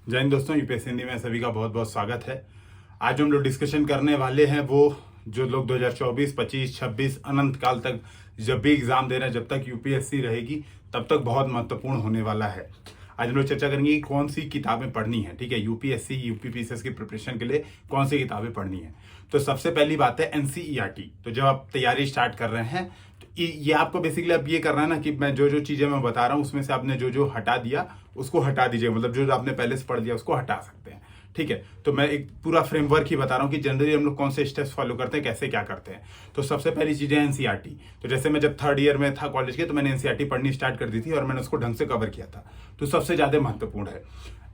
जय हिंद दोस्तों, यूपीएससी हिंदी में सभी का बहुत बहुत स्वागत है। आज हम लोग डिस्कशन करने वाले हैं वो जो लोग 2024, 25, 26 अनंत काल तक जब भी एग्जाम दे रहे हैं, जब तक यूपीएससी रहेगी तब तक बहुत महत्वपूर्ण होने वाला है। आज हम लोग चर्चा करेंगे कि कौन सी किताबें पढ़नी है। ठीक है, यूपीएससी यूपीपीसीएस की प्रिपरेशन के लिए कौन सी किताबें पढ़नी है। तो सबसे पहली बात है एनसीईआरटी। तो जब आप तैयारी स्टार्ट कर रहे हैं तो ये आपको बेसिकली अब ये करना है ना कि मैं जो चीजें मैं बता रहा हूँ उसमें से आपने जो हटा दिया उसको हटा दीजिए। मतलब जो आपने पहले से पढ़ लिया उसको हटा सकते हैं। ठीक है, तो मैं एक पूरा फ्रेमवर्क ही बता रहा हूँ कि जनरली हम लोग कौन से स्टेप्स फॉलो करते हैं, कैसे क्या करते हैं। तो सबसे पहली चीज है एनसीईआरटी। तो जैसे मैं जब थर्ड ईयर में था कॉलेज के तो मैंने एनसीईआरटी पढ़नी स्टार्ट कर दी थी और मैंने उसको ढंग से कवर किया था। तो सबसे ज्यादा महत्वपूर्ण है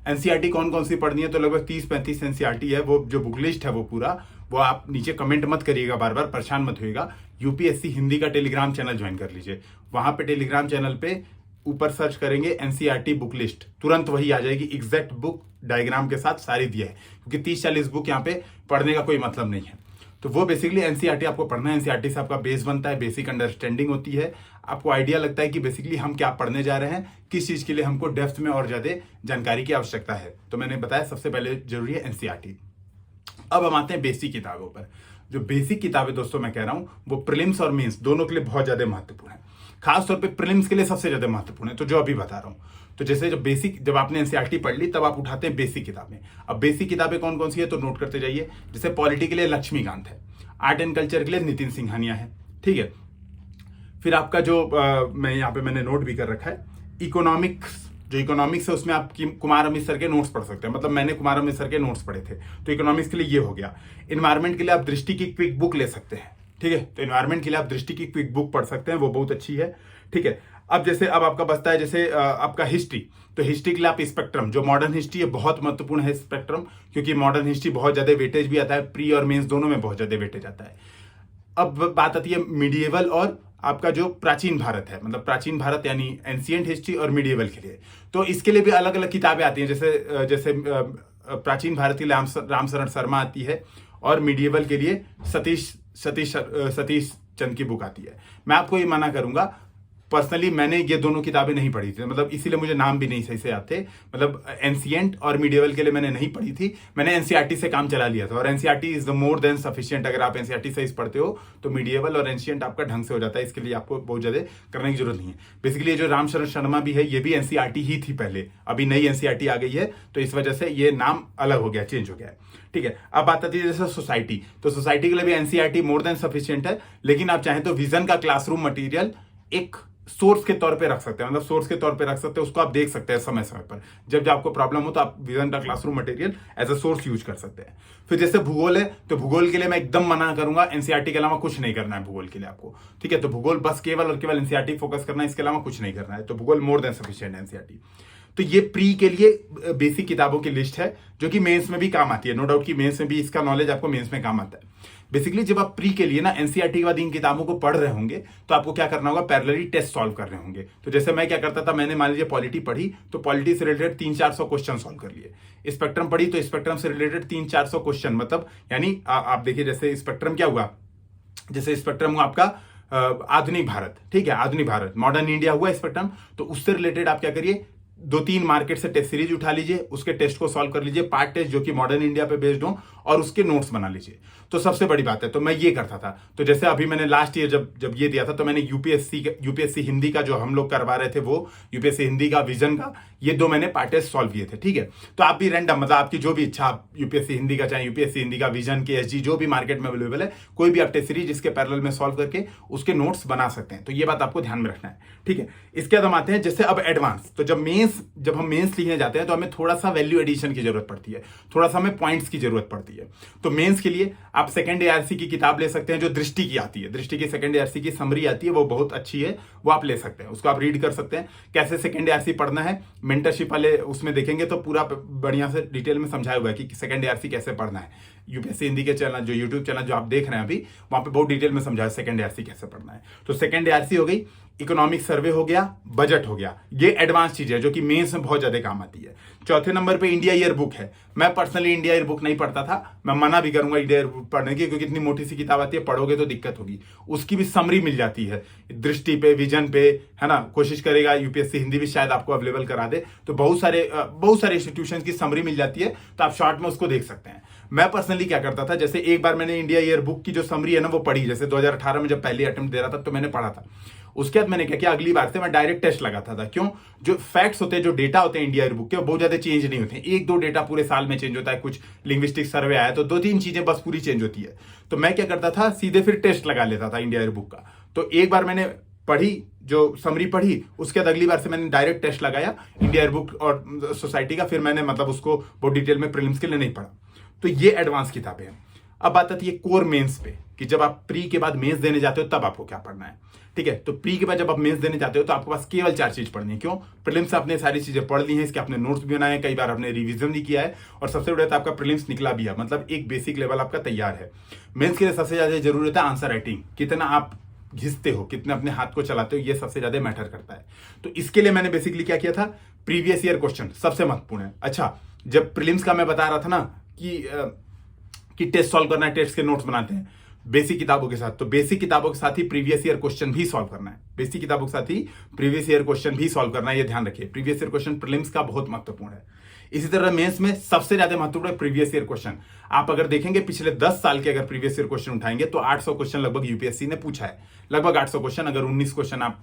एनसीईआरटी। कौन कौन सी पढ़नी है? तो लगभग 30-35 एनसीईआरटी है। वो जो बुक लिस्ट है वो पूरा वो आप नीचे कमेंट मत करिएगा, बार बार परेशान मत होइएगा। यूपीएससी हिंदी का टेलीग्राम चैनल ज्वाइन कर लीजिए। वहां पे टेलीग्राम चैनल पे ऊपर सर्च करेंगे एनसीईआरटी बुक लिस्ट, तुरंत वही आ जाएगी। एग्जैक्ट बुक डायग्राम के साथ सारी दिया है, क्योंकि 30-40 बुक यहाँ पे पढ़ने का कोई मतलब नहीं है। तो वो बेसिकली एनसीईआरटी आपको पढ़ना है। एनसीईआरटी से आपका बेस बनता है, बेसिक अंडरस्टैंडिंग होती है, आपको आइडिया लगता है कि बेसिकली हम क्या पढ़ने जा रहे हैं, किस चीज के लिए हमको डेप्थ में और ज्यादा जानकारी की आवश्यकता है। तो मैंने बताया सबसे पहले जरूरी है एनसीईआरटी। अब हम आते हैं बेसिक किताबों पर। जो बेसिक किताबें दोस्तों मैं कह रहा हूं वो प्रीलिम्स और मेंस दोनों के लिए बहुत ज्यादा महत्वपूर्ण है। खासतौर पे प्रीलिम्स के लिए सबसे ज्यादा महत्वपूर्ण है। तो जो अभी बता रहा हूं, तो जैसे जब आपने एनसीईआरटी पढ़ ली तब आप उठाते हैं बेसिक किताबें। अब बेसिक किताबें कौन कौन सी है तो नोट करते जाइए। जैसे पॉलिटी के लिए लक्ष्मीकांत है, आर्ट एंड कल्चर के लिए नितिन सिंघानिया है। ठीक है, फिर आपका जो मैं यहाँ पे मैंने नोट भी कर रखा है इकोनॉमिक्स। जो इकोनॉमिक्स है उसमें आप कुमार अमित सर के नोट्स पढ़ सकते हैं। मतलब मैंने कुमार अमित सर के नोट्स पढ़े थे, तो इकोनॉमिक्स के लिए ये हो गया। इन्वायरमेंट के लिए आप दृष्टि की क्विक बुक ले सकते हैं। ठीक है, तो इन्वायरमेंट के लिए आप दृष्टि की क्विक बुक पढ़ सकते हैं, वो बहुत अच्छी है। ठीक है, अब आपका बचता है जैसे आपका हिस्ट्री। तो हिस्ट्री के लिए आप स्पेक्ट्रम, जो मॉडर्न हिस्ट्री है बहुत महत्वपूर्ण है स्पेक्ट्रम, क्योंकि मॉडर्न हिस्ट्री बहुत ज्यादा वेटेज भी आता है, प्री और मेंस दोनों में बहुत ज्यादा वेटेज आता है। अब बात आती है मीडिएवल और आपका जो प्राचीन भारत है, मतलब प्राचीन भारत यानी एंशिएंट हिस्ट्री और मीडिएवल के लिए। तो इसके लिए भी अलग अलग किताबें आती हैं। जैसे प्राचीन भारत के लिए रामशरण शर्मा आती है और मीडिएवल के लिए सतीश चंद की बुक आती है। मैं आपको ये मना करूंगा, पर्सनली मैंने ये दोनों किताबें नहीं पढ़ी थी, मतलब इसीलिए मुझे नाम भी नहीं सही से आते। मतलब एंशिएंट और मीडिएवल के लिए मैंने नहीं पढ़ी थी, मैंने एनसीईआरटी से काम चला लिया था। और NCERT is the more than sufficient. अगर आप एनसीईआरटी से पढ़ते हो तो मीडिएवल और एंशिएंट आपका ढंग से हो जाता है। इसके लिए आपको बहुत ज्यादा करने की जरूरत नहीं है। बेसिकली ये जो रामशरण शर्मा भी है ये भी एनसीईआरटी ही थी पहले, अभी नई एनसीईआरटी आ गई है, तो इस वजह से ये नाम अलग हो गया, चेंज हो गया है। ठीक है, अब बात आती है जैसे सोसाइटी। तो सोसाइटी के लिए भी एनसीईआरटी मोर देन सफिशिएंट है, लेकिन आप चाहें तो विजन का क्लासरूम मटेरियल एक सोर्स के तौर पे रख सकते हैं। मतलब सोर्स के तौर पे रख सकते हैं, उसको आप देख सकते हैं समय समय पर। जब आपको प्रॉब्लम हो तो आप विजन का classroom material as a source use कर सकते हैं। फिर जैसे भूगोल है, तो भूगोल के लिए मैं एकदम मना करूंगा, एनसीईआरटी के अलावा कुछ नहीं करना है भूगोल के लिए आपको। ठीक है, तो भूगोल बस केवल और केवल एनसीईआरटी फोकस करना है, इसके अलावा कुछ नहीं करना है। तो भूगोल मोर देन सफिशिएंट एनसीईआरटी। तो ये प्री के लिए बेसिक किताबों की लिस्ट है जो कि मेंस में भी काम आती है। नो डाउट कि मेंस में भी इसका नॉलेज आपको मेंस में काम आता है। बेसिकली जब आप प्री के लिए ना एनसीईआरटी के बाद इन किताबों को पढ़ रहे होंगे तो आपको क्या करना होगा, पैरेलली टेस्ट सॉल्व कर रहे होंगे। तो जैसे मैं क्या करता था, मैंने मान लीजिए पॉलिटी पढ़ी तो पॉलिटी से रिलेटेड 300-400 क्वेश्चन सॉल्व कर लिए। स्पेक्ट्रम पढ़ी तो स्पेक्ट्रम से रिलेटेड 300-400 क्वेश्चन, मतलब यानी आप देखिए जैसे स्पेक्ट्रम क्या हुआ, जैसे स्पेक्ट्रम हुआ आपका आधुनिक भारत। ठीक है, आधुनिक भारत मॉडर्न इंडिया हुआ स्पेक्ट्रम, तो उससे रिलेटेड आप क्या करिए 2-3 मार्केट से टेस्ट सीरीज उठा लीजिए, उसके टेस्ट को सॉल्व कर लीजिए, पार्ट टेस्ट जो कि मॉडर्न इंडिया पे बेस्ड हो, और उसके नोट्स बना लीजिए। तो सबसे बड़ी बात है, तो मैं ये करता था। तो जैसे अभी मैंने लास्ट ईयर जब ये दिया था तो मैंने यूपीएससी हिंदी का जो हम लोग करवा रहे थे वो यूपीएससी हिंदी का विजन का ये 2 मैंने पार्ट टेस्ट सॉल्व किए थे। ठीक है, तो आप भी रैंडम, मतलब आपकी जो भी इच्छा, आप यूपीएससी हिंदी का चाहे यूपीएससी हिंदी का विजन के एसजी जो भी मार्केट में अवेलेबल है, कोई भी आप टेस्ट सीरीज इसके पैरेलल में सॉल्व करके उसके नोट्स बना सकते हैं। तो ये बात आपको ध्यान में रखना है। ठीक है, इसके बाद हम आते हैं जैसे अब एडवांस। तो जब हम मेंस लिखने जाते हैं तो हमें थोड़ा सा वैल्यू एडिशन की जरूरत पड़ती है, थोड़ा सा हमें पॉइंट्स की जरूरत पड़ती है। तो मेंस के लिए आप सेकंड एआरसी की किताब ले सकते हैं जो दृष्टि की आती है। दृष्टि की सेकंड एआरसी की समरी आती है, वो बहुत अच्छी है, वो आप ले सकते हैं, उसको आप रीड कर सकते हैं। कैसे सेकंड एआरसी पढ़ना है, मेंटरशिप वाले उसमें देखेंगे तो पूरा बढ़िया से डिटेल में समझाया हुआ है कि सेकंड एआरसी कैसे पढ़ना है। यूपीएससी हिंदी के चैनल, जो यूट्यूब चैनल जो आप देख रहे हैं अभी, वहां पे बहुत डिटेल में समझाया सेकंड एआरसी कैसे पढ़ना है। तो सेकंड एआरसी हो गई, इकोनॉमिक सर्वे हो गया, बजट हो गया, ये एडवांस चीज है जो कि मेंस में बहुत ज्यादा काम आती है। चौथे नंबर पे इंडिया ईयर बुक है। मैं पर्सनली इंडिया ईयर बुक नहीं पढ़ता था, मैं मना भी करूंगा इंडिया ईयर बुक पढ़ने की, क्योंकि इतनी मोटी सी किताब आती है, पढ़ोगे तो दिक्कत होगी। उसकी भी समरी मिल जाती है दृष्टि पे, विजन पे, है ना। कोशिश करेगा यूपीएससी हिंदी भी शायद आपको अवेलेबल करा दे, तो बहुत सारे इंस्टीट्यूशन की समरी मिल जाती है, तो आप शॉर्ट में उसको देख सकते हैं। मैं पर्सनली क्या करता था, जैसे एक बार मैंने इंडिया ईयर बुक की जो समरी है ना वो पढ़ी, जैसे 2018 में जब पहली अटेम्प्ट दे रहा था तो मैंने पढ़ा था। उसके बाद मैंने क्या किया, अगली बार से मैं डायरेक्ट टेस्ट लगाता था। क्यों? जो फैक्ट्स होते हैं, जो डेटा होते हैं इंडिया ईयर बुक के, वो बहुत ज्यादा चेंज नहीं होते हैं। एक दो डेटा पूरे साल में चेंज होता है, कुछ लिंग्विस्टिक सर्वे आया तो 2-3 चीजें बस पूरी चेंज होती है। तो मैं क्या करता था, सीधे फिर टेस्ट लगा लेता था इंडिया ईयर बुक का। तो एक बार मैंने पढ़ी, जो समरी पढ़ी, उसके बाद अगली बार से मैंने डायरेक्ट टेस्ट लगाया इंडिया ईयर बुक और सोसाइटी का। फिर मैंने मतलब उसको बहुत डिटेल में प्रीलिम्स के लिए नहीं पढ़ा। तो ये एडवांस किताबें हैं। अब बात आती है कोर मेंस पे, कि जब आप प्री के बाद मेंस देने जाते हो तब आपको क्या पढ़ना है। ठीक है, तो प्री के बाद जब आप मेंस देने जाते हो तो आपके पास केवल 4 चीज पढ़नी है। क्यों? प्रीलिम्स से आपने सारी चीजें पढ़ ली हैं, इसके आपने नोट्स भी बनाए हैं, कई बार आपने रिवीजन भी किया है, और सबसे बड़ा तो आपका प्रीलिम्स निकला भी है, मतलब एक बेसिक लेवल आपका तैयार है। मेंस के लिए सबसे ज्यादा जरूरी होता है आंसर राइटिंग, कितना आप घिसते हो, कितने अपने हाथ को चलाते हो, ये सबसे ज्यादा मैटर करता है। तो इसके लिए मैंने बेसिकली क्या किया था, प्रीवियस ईयर क्वेश्चन सबसे महत्वपूर्ण है। अच्छा, जब प्रीलिम्स का मैं बता रहा था ना कि टेस्ट सॉल्व करना है, टेस्ट के नोट्स बनाते हैं बेसिक किताबों के साथ, तो बेसिक किताबों के साथ ही प्रीवियस ईयर क्वेश्चन भी सॉल्व करना है। बेसिक किताबों के साथ ही प्रीवियस ईयर क्वेश्चन भी सॉल्व करना है, ये ध्यान रखिए। प्रीवियस ईयर क्वेश्चन प्रीलिम्स का बहुत महत्वपूर्ण है। इसी तरह मेंस में सबसे ज्यादा महत्वपूर्ण है प्रीवियस ईयर क्वेश्चन। आप अगर देखेंगे पिछले 10 साल के अगर प्रीवियस ईयर क्वेश्चन उठाएंगे तो 800 क्वेश्चन लगभग यूपीएससी ने पूछा है। लगभग 800 क्वेश्चन, अगर 19 क्वेश्चन आप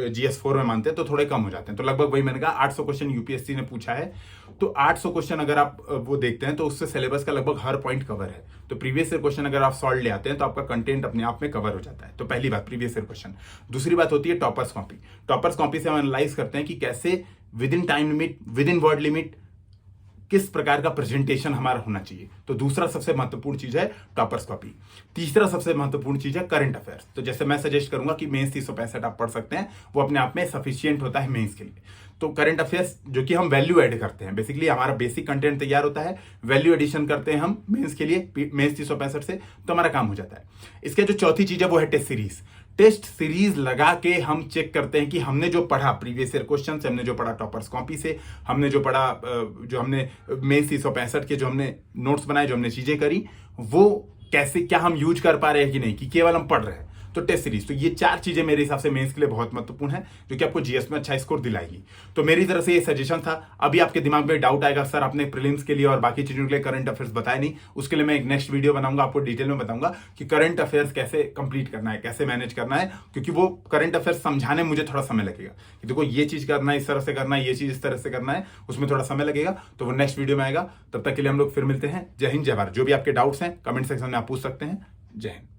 GS4 में मानते हैं तो थोड़े कम हो जाते हैं, तो लगभग वही मैंने कहा 800 क्वेश्चन यूपीएससी ने पूछा है। तो 800 क्वेश्चन अगर आप वो देखते हैं तो उससे सिलेबस का लगभग हर पॉइंट कवर है। तो प्रीवियस ईयर क्वेश्चन अगर आप सॉल्व ले आते हैं तो आपका कंटेंट अपने आप में कवर हो जाता है। तो पहली बात प्रीवियस ईयर क्वेश्चन। दूसरी बात होती है टॉपर्स कॉपी। टॉपर्स कॉपी से हम एनालाइज करते हैं कि कैसे with in time limit, with in word limit, किस प्रकार का प्रेजेंटेशन हमारा होना चाहिए। तो दूसरा सबसे महत्वपूर्ण चीज है टॉपर्स कॉपी। तीसरा सबसे महत्वपूर्ण चीज है करंट अफेयर्स। तो जैसे मैं सजेस्ट करूंगा कि मेंस 365 आप पढ़ सकते हैं, वो अपने आप में सफिशियंट होता है मेंस के लिए। तो करंट अफेयर्स जो कि हम वैल्यू ऐड करते हैं, बेसिकली हमारा बेसिक कंटेंट तैयार होता है, वैल्यू एडिशन करते हैं हम मेंस के लिए, मेंस 365 से, तो हमारा काम हो जाता है। इसके जो चौथी चीज है वो है टेस्ट सीरीज। टेस्ट सीरीज लगा के हम चेक करते हैं कि हमने जो पढ़ा प्रीवियस ईयर क्वेश्चन से, हमने जो पढ़ा टॉपर्स कॉपी से, हमने जो पढ़ा, जो हमने मेंस 365 के जो हमने नोट्स बनाए, जो हमने चीजें करी, वो कैसे, क्या हम यूज कर पा रहे हैं कि नहीं, कि केवल हम पढ़ रहे हैं। तो टेस्ट सीरीज, तो ये 4 चीजें मेरे हिसाब से मेंस के लिए बहुत महत्वपूर्ण है, जो कि आपको जीएस में अच्छा स्कोर दिलाएगी। तो मेरी तरफ से ये सजेशन था। अभी आपके दिमाग में डाउट आएगा, सर आपने प्रीलिम्स के लिए और बाकी चीजों के लिए करंट अफेयर्स बताया नहीं, उसके लिए मैं एक नेक्स्ट वीडियो बनाऊंगा, आपको डिटेल में बताऊंगा कि करंट अफेयर्स कैसे कंप्लीट करना है, कैसे मैनेज करना है, क्योंकि वो करंट अफेयर्स समझाने में मुझे थोड़ा समय लगेगा कि देखो ये चीज करना है, इस तरह से करना है, ये चीज इस तरह से करना है, उसमें थोड़ा समय लगेगा। तो वो नेक्स्ट वीडियो में आएगा। तब तक के लिए हम लोग फिर मिलते हैं। जय हिंद, जय भारत। जो भी आपके डाउट्स हैं कमेंट सेक्शन में आप पूछ सकते हैं। जय हिंद।